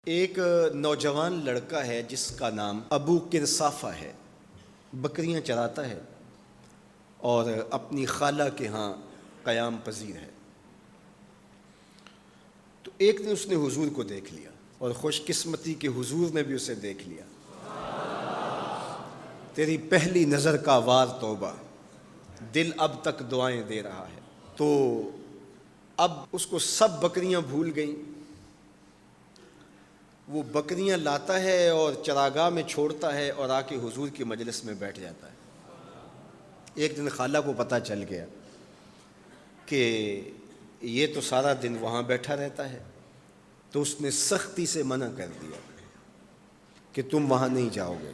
ایک نوجوان لڑکا ہے جس کا نام ابو قرصافہ ہے، بکریاں چراتا ہے اور اپنی خالہ کے ہاں قیام پذیر ہے۔ تو ایک دن اس نے حضور کو دیکھ لیا اور خوش قسمتی کہ حضور نے بھی اسے دیکھ لیا۔ تیری پہلی نظر کا وار توبہ، دل اب تک دعائیں دے رہا ہے۔ تو اب اس کو سب بکریاں بھول گئیں، وہ بکریاں لاتا ہے اور چراگاہ میں چھوڑتا ہے اور آ کے حضور کی مجلس میں بیٹھ جاتا ہے۔ ایک دن خالہ کو پتہ چل گیا کہ یہ تو سارا دن وہاں بیٹھا رہتا ہے، تو اس نے سختی سے منع کر دیا کہ تم وہاں نہیں جاؤ گے۔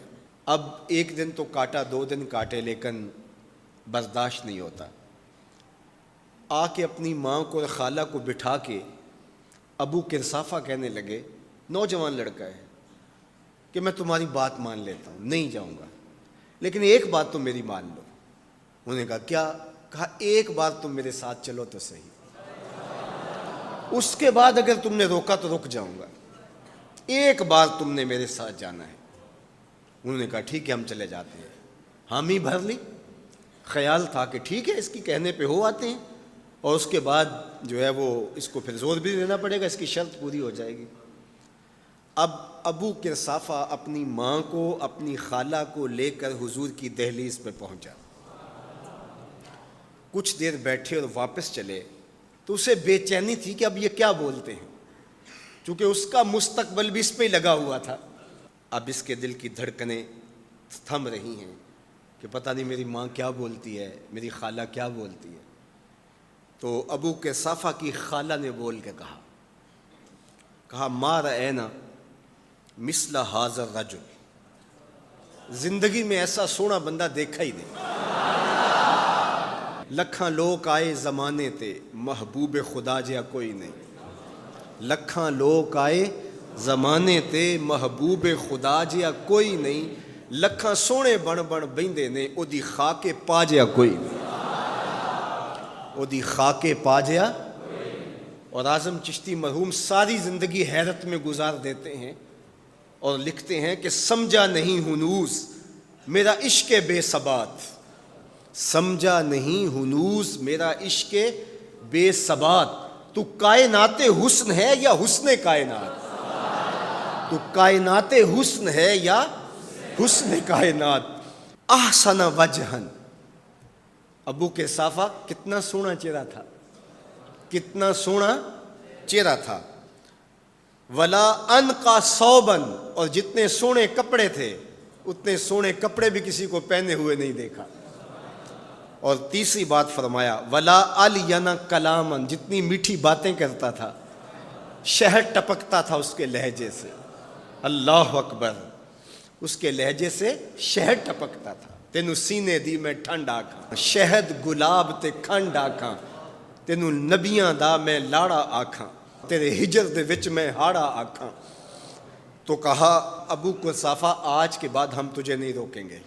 اب ایک دن تو کاٹا، 2 دن کاٹے، لیکن برداشت نہیں ہوتا۔ آ کے اپنی ماں کو اور خالہ کو بٹھا کے ابو قرصافہ کہنے لگے، نوجوان لڑکا ہے، کہ میں تمہاری بات مان لیتا ہوں، نہیں جاؤں گا، لیکن ایک بات تو میری مان لو۔ انہوں نے کہا کیا؟ کہا ایک بار تم میرے ساتھ چلو تو صحیح، اس کے بعد اگر تم نے روکا تو رک جاؤں گا، ایک بار تم نے میرے ساتھ جانا ہے۔ انہوں نے کہا ٹھیک ہے، ہم چلے جاتے ہیں۔ حامی بھر لی، خیال تھا کہ ٹھیک ہے اس کی کہنے پہ ہو آتے ہیں، اور اس کے بعد جو ہے وہ اس کو پھر زور بھی دینا پڑے گا، اس کی شرط پوری ہو جائے گی۔ اب ابو قرصافہ اپنی ماں کو، اپنی خالہ کو لے کر حضور کی دہلیز پہ پہنچا۔ کچھ دیر بیٹھے اور واپس چلے تو اسے بے چینی تھی کہ اب یہ کیا بولتے ہیں، چونکہ اس کا مستقبل بھی اس پہ لگا ہوا تھا۔ اب اس کے دل کی دھڑکنیں تھم رہی ہیں کہ پتہ نہیں میری ماں کیا بولتی ہے، میری خالہ کیا بولتی ہے۔ تو ابو قرصافہ کی خالہ نے بول کے کہا ما رأینا مثل ھذا الرجل، زندگی میں ایسا سونا بندہ دیکھا ہی نہیں۔ لکھاں لوگ آئے زمانے تے، محبوب خدا جیا کوئی نہیں۔ لکھاں لوگ آئے زمانے تے، محبوب خدا جیا کوئی نہیں۔ لکھاں سونے بن بن بیندے نے، او دی خاک پا جیا کوئی نہیں، او دی خاک پا جیا۔ اور اعظم چشتی مرحوم ساری زندگی حیرت میں گزار دیتے ہیں اور لکھتے ہیں کہ سمجھا نہیں ہنوز میرا عشق بے ثبات، سمجھا نہیں ہنوز میرا عشق بے ثبات، تو کائنات حسن ہے یا حسن کائنات، تو کائنات حسن ہے یا حسن کائنات۔ احسن وجہن، ابو قرصافہ کتنا سونا چہرہ تھا، کتنا سونا چہرہ تھا۔ ولا انقا ثوبا، اور جتنے سونے کپڑے تھے اتنے سونے کپڑے بھی کسی کو پہنے ہوئے نہیں دیکھا۔ اور تیسری بات فرمایا ولا الین کلاما، جتنی میٹھی باتیں کرتا تھا، شہد ٹپکتا تھا اس کے لہجے سے۔ اللہ اکبر، اس کے لہجے سے شہد ٹپکتا تھا۔ تینوں سینے دی میں ٹھنڈ آکھاں، شہد گلاب تے کھنڈ آکھاں، تینوں نبیاں دا میں لاڑا آکھاں، تیرے ہجر دے وچ میں ہاڑا آکھاں۔ تو کہا ابو قرصافہ آج کے بعد ہم تجھے نہیں روکیں گے،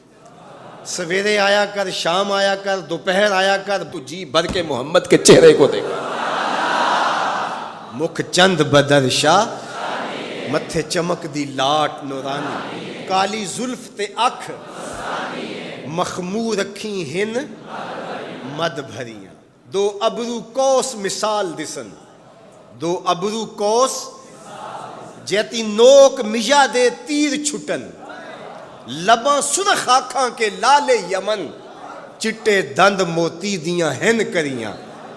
سویرے آیا کر، شام آیا کر، دوپہر آیا کر، تو جی بھر کے محمد کے چہرے کو دیکھا۔ مکھ چند بدر شاہ، متھے چمک دی لاٹ نورانی، کالی زلف تے اکھ، مخمور رکھیں ہن مد بھریاں، دو ابرو کوس مثال دسن، دو ابرو کوس جیتی نوک مجا دے تیر چھٹن، لباں سرخ آکھاں کے لال یمن، چٹے دند موتی دیاں ہن کریاں۔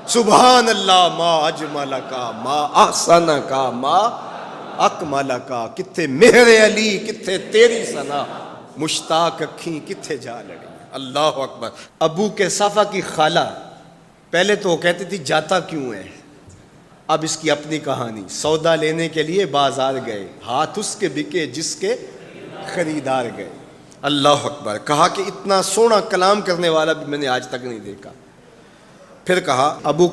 سبحان اللہ ما اجمل کا، ما احسن کا، ما اکمل کا۔ کتھے مہر علی، کتھے تیری ثنا، مشتاق اکھیں کتھے جا لڑی۔ اللہ اکبر۔ ابو قرصافہ کی خالہ پہلے تو وہ کہتی تھی جاتا کیوں ہے، اب اس کی اپنی کہانی۔ سودا لینے کے لیے بازار گئے، ہاتھ اس کے بکے جس کے خریدار گئے۔ اللہ اکبر۔ کہا کہ اتنا سونا کلام کرنے والا بھی میں نے آج تک نہیں دیکھا۔ پھر کہا ابو